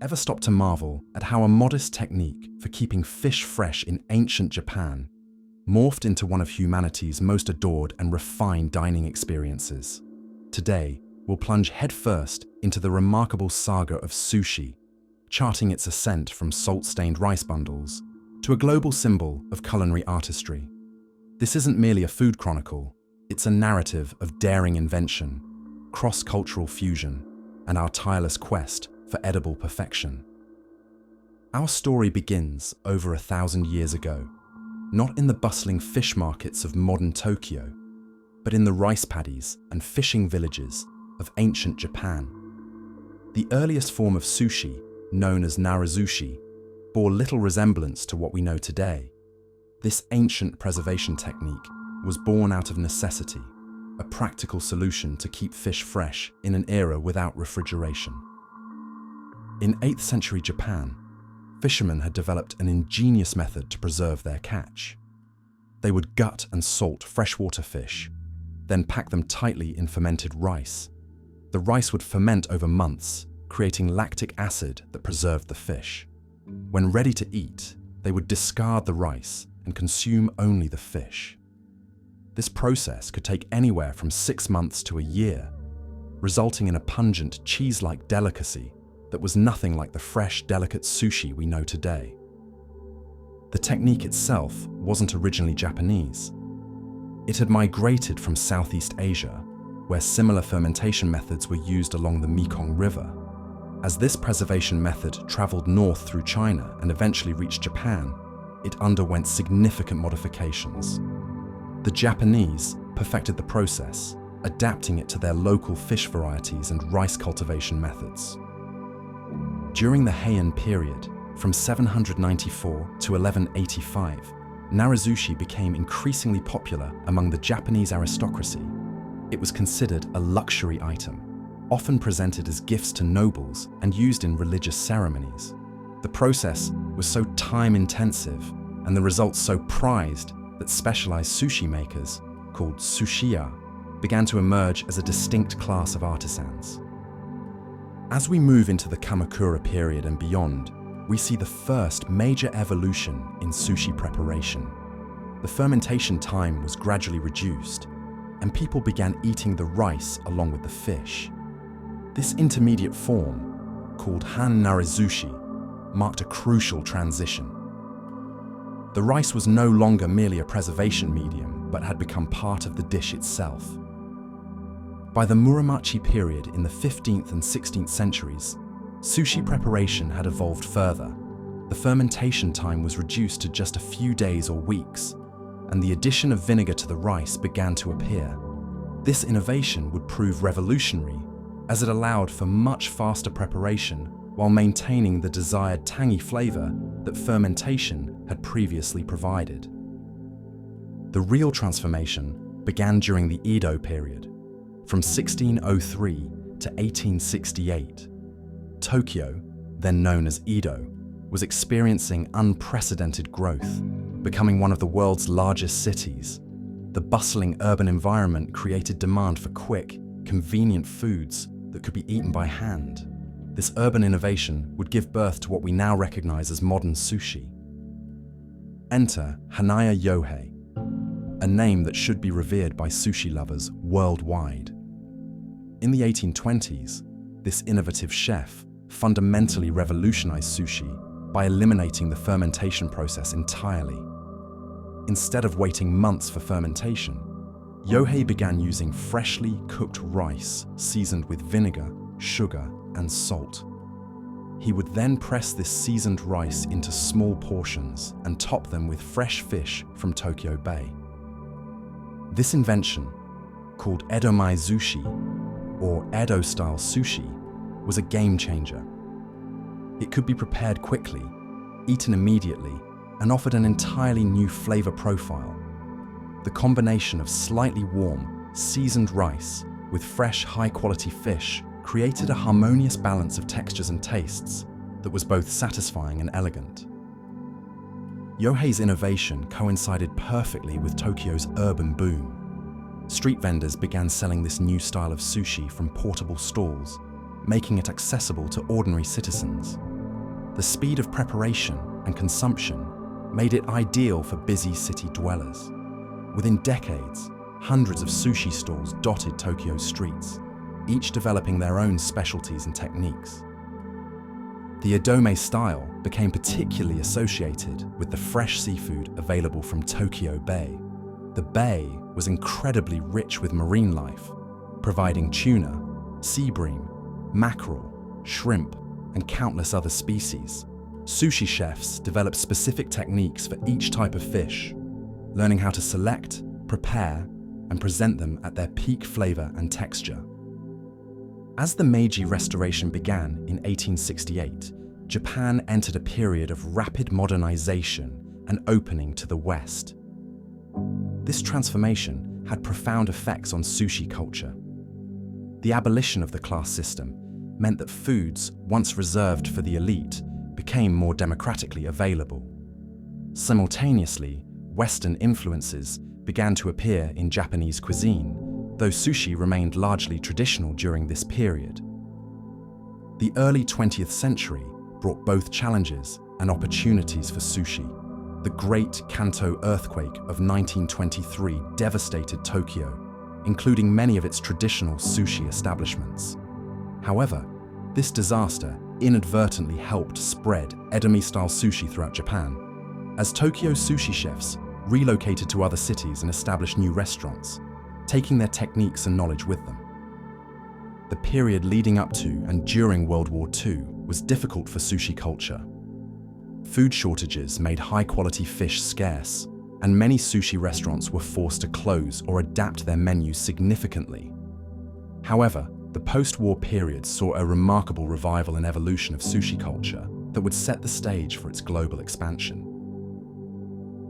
Ever stop to marvel at how a modest technique for keeping fish fresh in ancient Japan morphed into one of humanity's most adored and refined dining experiences? Today, we'll plunge headfirst into the remarkable saga of sushi, charting its ascent from salt-stained rice bundles to a global symbol of culinary artistry. This isn't merely a food chronicle, it's a narrative of daring invention, cross-cultural fusion, and our tireless quest for edible perfection. Our story begins over 1,000 years ago, not in the bustling fish markets of modern Tokyo, but in the rice paddies and fishing villages of ancient Japan. The earliest form of sushi, known as narazushi, bore little resemblance to what we know today. This ancient preservation technique was born out of necessity, a practical solution to keep fish fresh in an era without refrigeration. In 8th century Japan, fishermen had developed an ingenious method to preserve their catch. They would gut and salt freshwater fish, then pack them tightly in fermented rice. The rice would ferment over months, creating lactic acid that preserved the fish. When ready to eat, they would discard the rice and consume only the fish. This process could take anywhere from 6 months to a year, resulting in a pungent, cheese-like delicacy that was nothing like the fresh, delicate sushi we know today. The technique itself wasn't originally Japanese. It had migrated from Southeast Asia, where similar fermentation methods were used along the Mekong River. As this preservation method traveled north through China and eventually reached Japan, it underwent significant modifications. The Japanese perfected the process, adapting it to their local fish varieties and rice cultivation methods. During the Heian period, from 794 to 1185, narazushi became increasingly popular among the Japanese aristocracy. It was considered a luxury item, often presented as gifts to nobles and used in religious ceremonies. The process was so time-intensive and the results so prized that specialized sushi makers, called sushiya, began to emerge as a distinct class of artisans. As we move into the Kamakura period and beyond, we see the first major evolution in sushi preparation. The fermentation time was gradually reduced, and people began eating the rice along with the fish. This intermediate form, called Han narazushi, marked a crucial transition. The rice was no longer merely a preservation medium, but had become part of the dish itself. By the Muromachi period in the 15th and 16th centuries, sushi preparation had evolved further. The fermentation time was reduced to just a few days or weeks, and the addition of vinegar to the rice began to appear. This innovation would prove revolutionary, as it allowed for much faster preparation while maintaining the desired tangy flavor that fermentation had previously provided. The real transformation began during the Edo period, from 1603 to 1868. Tokyo, then known as Edo, was experiencing unprecedented growth, becoming one of the world's largest cities. The bustling urban environment created demand for quick, convenient foods that could be eaten by hand. This urban innovation would give birth to what we now recognize as modern sushi. Enter Hanaya Yohei, a name that should be revered by sushi lovers worldwide. In the 1820s, this innovative chef fundamentally revolutionized sushi by eliminating the fermentation process entirely. Instead of waiting months for fermentation, Yohei began using freshly cooked rice seasoned with vinegar, sugar, and salt. He would then press this seasoned rice into small portions and top them with fresh fish from Tokyo Bay. This invention, called Edomaizushi, or Edo-style sushi, was a game changer. It could be prepared quickly, eaten immediately, and offered an entirely new flavor profile. The combination of slightly warm, seasoned rice with fresh, high-quality fish created a harmonious balance of textures and tastes that was both satisfying and elegant. Yohei's innovation coincided perfectly with Tokyo's urban boom. Street vendors began selling this new style of sushi from portable stalls, making it accessible to ordinary citizens. The speed of preparation and consumption made it ideal for busy city dwellers. Within decades, hundreds of sushi stalls dotted Tokyo's streets, each developing their own specialties and techniques. The Edome style became particularly associated with the fresh seafood available from Tokyo Bay. The bay was incredibly rich with marine life, providing tuna, sea bream, mackerel, shrimp, and countless other species. Sushi chefs developed specific techniques for each type of fish, learning how to select, prepare, and present them at their peak flavor and texture. As the Meiji Restoration began in 1868, Japan entered a period of rapid modernization and opening to the West. This transformation had profound effects on sushi culture. The abolition of the class system meant that foods once reserved for the elite became more democratically available. Simultaneously, Western influences began to appear in Japanese cuisine, though sushi remained largely traditional during this period. The early 20th century brought both challenges and opportunities for sushi. The Great Kanto earthquake of 1923 devastated Tokyo, including many of its traditional sushi establishments. However, this disaster inadvertently helped spread Edome-style sushi throughout Japan, as Tokyo's sushi chefs relocated to other cities and established new restaurants, taking their techniques and knowledge with them. The period leading up to and during World War II was difficult for sushi culture. Food shortages made high-quality fish scarce, and many sushi restaurants were forced to close or adapt their menus significantly. However, the post-war period saw a remarkable revival and evolution of sushi culture that would set the stage for its global expansion.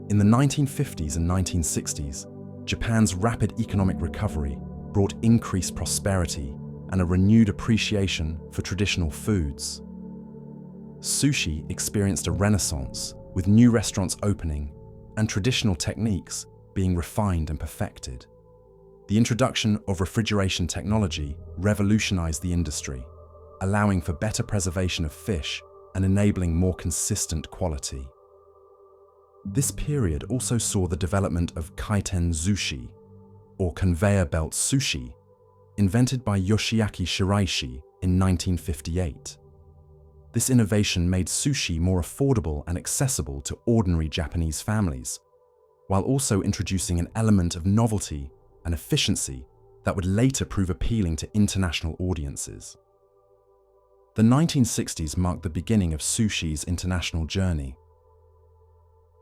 In the 1950s and 1960s, Japan's rapid economic recovery brought increased prosperity and a renewed appreciation for traditional foods. Sushi experienced a renaissance, with new restaurants opening and traditional techniques being refined and perfected. The introduction of refrigeration technology revolutionized the industry, allowing for better preservation of fish and enabling more consistent quality. This period also saw the development of kaiten sushi, or conveyor belt sushi, invented by Yoshiaki Shiraishi in 1958. This innovation made sushi more affordable and accessible to ordinary Japanese families, while also introducing an element of novelty and efficiency that would later prove appealing to international audiences. The 1960s marked the beginning of sushi's international journey.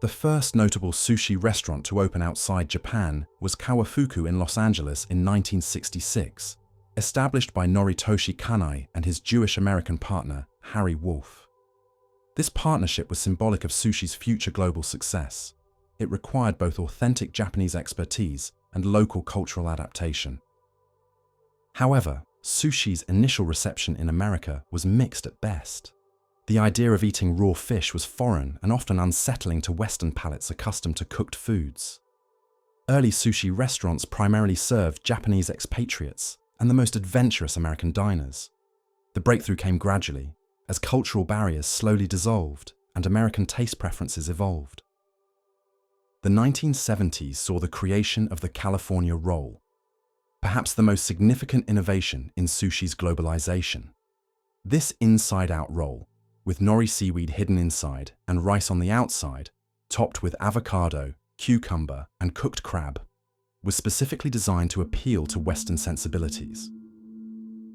The first notable sushi restaurant to open outside Japan was Kawafuku in Los Angeles in 1966, established by Noritoshi Kanai and his Jewish-American partner, Harry Wolf. This partnership was symbolic of sushi's future global success. It required both authentic Japanese expertise and local cultural adaptation. However, sushi's initial reception in America was mixed at best. The idea of eating raw fish was foreign and often unsettling to Western palates accustomed to cooked foods. Early sushi restaurants primarily served Japanese expatriates and the most adventurous American diners. The breakthrough came gradually, as cultural barriers slowly dissolved and American taste preferences evolved. The 1970s saw the creation of the California roll, perhaps the most significant innovation in sushi's globalization. This inside-out roll, with nori seaweed hidden inside and rice on the outside, topped with avocado, cucumber, and cooked crab, was specifically designed to appeal to Western sensibilities.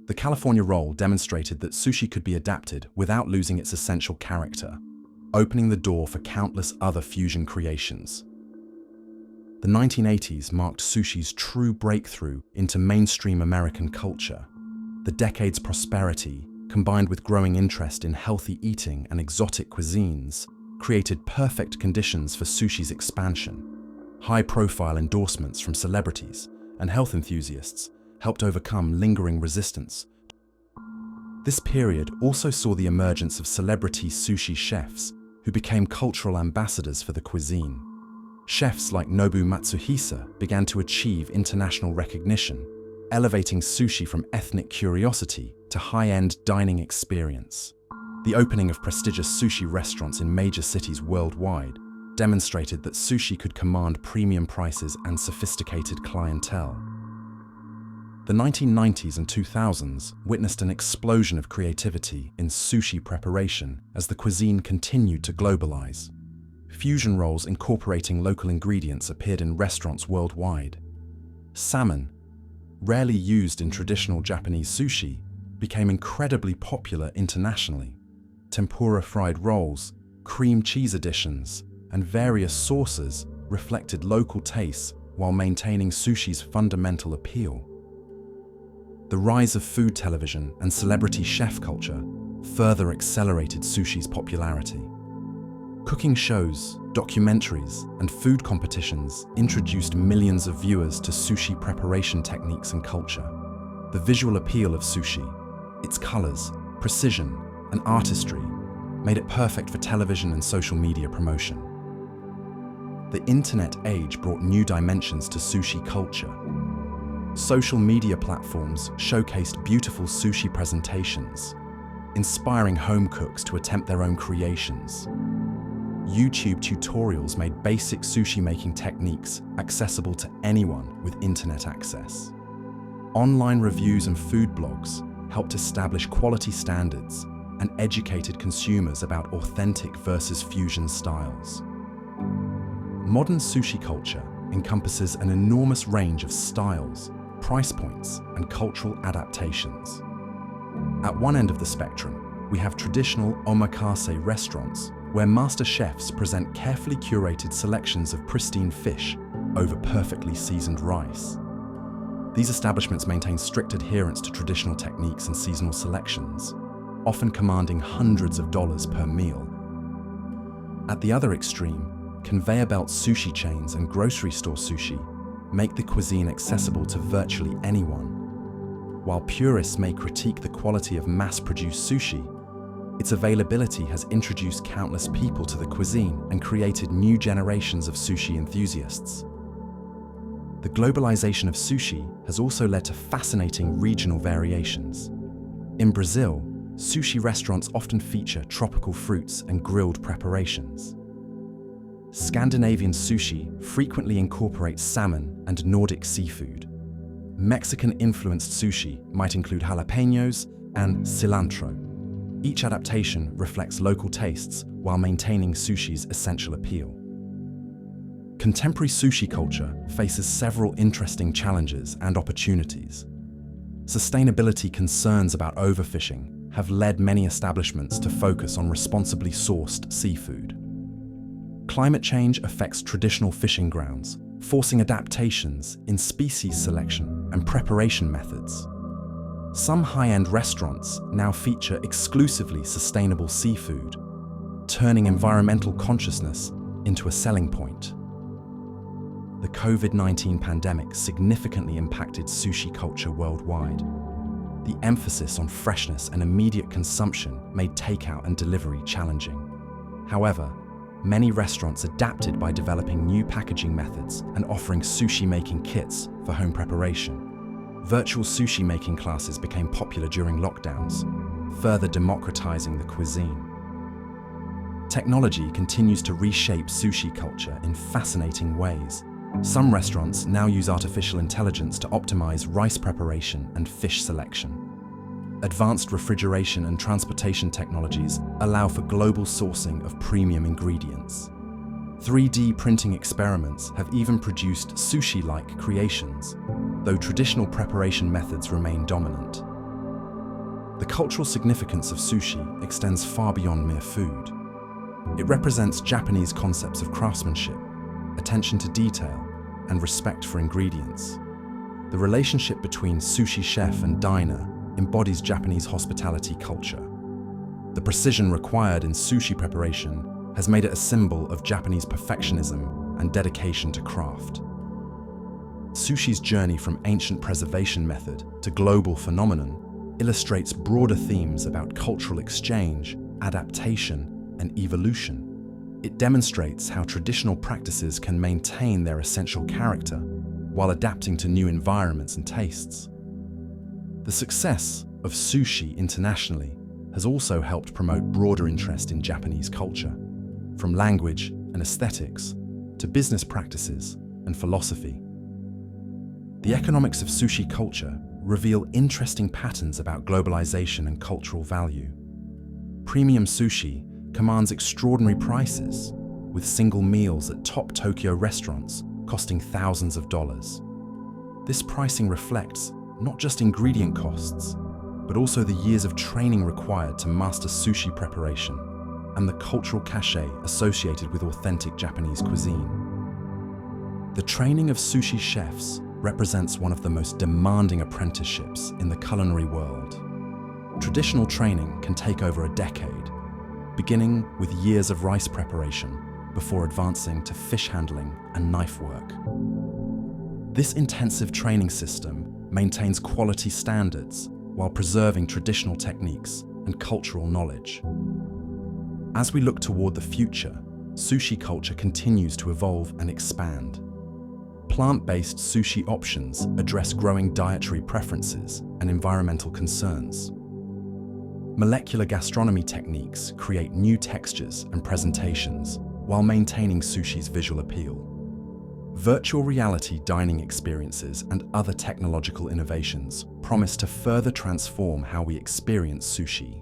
The California roll demonstrated that sushi could be adapted without losing its essential character, opening the door for countless other fusion creations. The 1980s marked sushi's true breakthrough into mainstream American culture. The decade's prosperity, combined with growing interest in healthy eating and exotic cuisines, created perfect conditions for sushi's expansion. High-profile endorsements from celebrities and health enthusiasts helped overcome lingering resistance. This period also saw the emergence of celebrity sushi chefs who became cultural ambassadors for the cuisine. Chefs like Nobu Matsuhisa began to achieve international recognition, elevating sushi from ethnic curiosity to high-end dining experience. The opening of prestigious sushi restaurants in major cities worldwide demonstrated that sushi could command premium prices and sophisticated clientele. The 1990s and 2000s witnessed an explosion of creativity in sushi preparation as the cuisine continued to globalize. Fusion rolls incorporating local ingredients appeared in restaurants worldwide. Salmon, rarely used in traditional Japanese sushi, became incredibly popular internationally. Tempura fried rolls, cream cheese additions, and various sauces reflected local tastes while maintaining sushi's fundamental appeal. The rise of food television and celebrity chef culture further accelerated sushi's popularity. Cooking shows, documentaries, and food competitions introduced millions of viewers to sushi preparation techniques and culture. The visual appeal of sushi, its colors, precision, and artistry made it perfect for television and social media promotion. The internet age brought new dimensions to sushi culture. Social media platforms showcased beautiful sushi presentations, inspiring home cooks to attempt their own creations. YouTube tutorials made basic sushi making techniques accessible to anyone with internet access. Online reviews and food blogs helped establish quality standards and educated consumers about authentic versus fusion styles. Modern sushi culture encompasses an enormous range of styles, price points, and cultural adaptations. At one end of the spectrum, we have traditional omakase restaurants where master chefs present carefully curated selections of pristine fish over perfectly seasoned rice. These establishments maintain strict adherence to traditional techniques and seasonal selections, often commanding hundreds of dollars per meal. At the other extreme, conveyor belt sushi chains and grocery store sushi make the cuisine accessible to virtually anyone. While purists may critique the quality of mass-produced sushi, its availability has introduced countless people to the cuisine and created new generations of sushi enthusiasts. The globalization of sushi has also led to fascinating regional variations. In Brazil, sushi restaurants often feature tropical fruits and grilled preparations. Scandinavian sushi frequently incorporates salmon and Nordic seafood. Mexican-influenced sushi might include jalapenos and cilantro. Each adaptation reflects local tastes while maintaining sushi's essential appeal. Contemporary sushi culture faces several interesting challenges and opportunities. Sustainability concerns about overfishing have led many establishments to focus on responsibly sourced seafood. Climate change affects traditional fishing grounds, forcing adaptations in species selection and preparation methods. Some high-end restaurants now feature exclusively sustainable seafood, turning environmental consciousness into a selling point. The COVID-19 pandemic significantly impacted sushi culture worldwide. The emphasis on freshness and immediate consumption made takeout and delivery challenging. However, many restaurants adapted by developing new packaging methods and offering sushi-making kits for home preparation. Virtual sushi-making classes became popular during lockdowns, further democratizing the cuisine. Technology continues to reshape sushi culture in fascinating ways. Some restaurants now use artificial intelligence to optimize rice preparation and fish selection. Advanced refrigeration and transportation technologies allow for global sourcing of premium ingredients. 3D printing experiments have even produced sushi-like creations, though traditional preparation methods remain dominant. The cultural significance of sushi extends far beyond mere food. It represents Japanese concepts of craftsmanship, attention to detail, and respect for ingredients. The relationship between sushi chef and diner embodies Japanese hospitality culture. The precision required in sushi preparation has made it a symbol of Japanese perfectionism and dedication to craft. Sushi's journey from ancient preservation method to global phenomenon illustrates broader themes about cultural exchange, adaptation, and evolution. It demonstrates how traditional practices can maintain their essential character while adapting to new environments and tastes. The success of sushi internationally has also helped promote broader interest in Japanese culture, from language and aesthetics to business practices and philosophy. The economics of sushi culture reveal interesting patterns about globalization and cultural value. Premium sushi commands extraordinary prices, with single meals at top Tokyo restaurants costing thousands of dollars. This pricing reflects not just ingredient costs, but also the years of training required to master sushi preparation and the cultural cachet associated with authentic Japanese cuisine. The training of sushi chefs represents one of the most demanding apprenticeships in the culinary world. Traditional training can take over a decade, beginning with years of rice preparation before advancing to fish handling and knife work. This intensive training system maintains quality standards while preserving traditional techniques and cultural knowledge. As we look toward the future, sushi culture continues to evolve and expand. Plant-based sushi options address growing dietary preferences and environmental concerns. Molecular gastronomy techniques create new textures and presentations while maintaining sushi's visual appeal. Virtual reality dining experiences and other technological innovations promise to further transform how we experience sushi.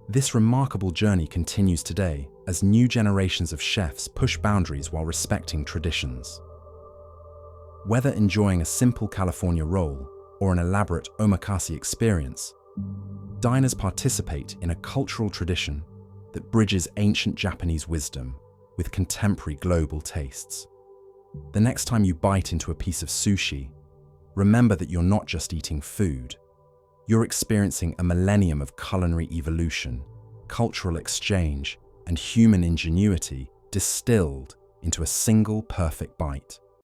This remarkable journey continues today as new generations of chefs push boundaries while respecting traditions. Whether enjoying a simple California roll or an elaborate omakase experience, diners participate in a cultural tradition that bridges ancient Japanese wisdom with contemporary global tastes. The next time you bite into a piece of sushi, remember that you're not just eating food. You're experiencing a millennium of culinary evolution, cultural exchange, and human ingenuity distilled into a single perfect bite.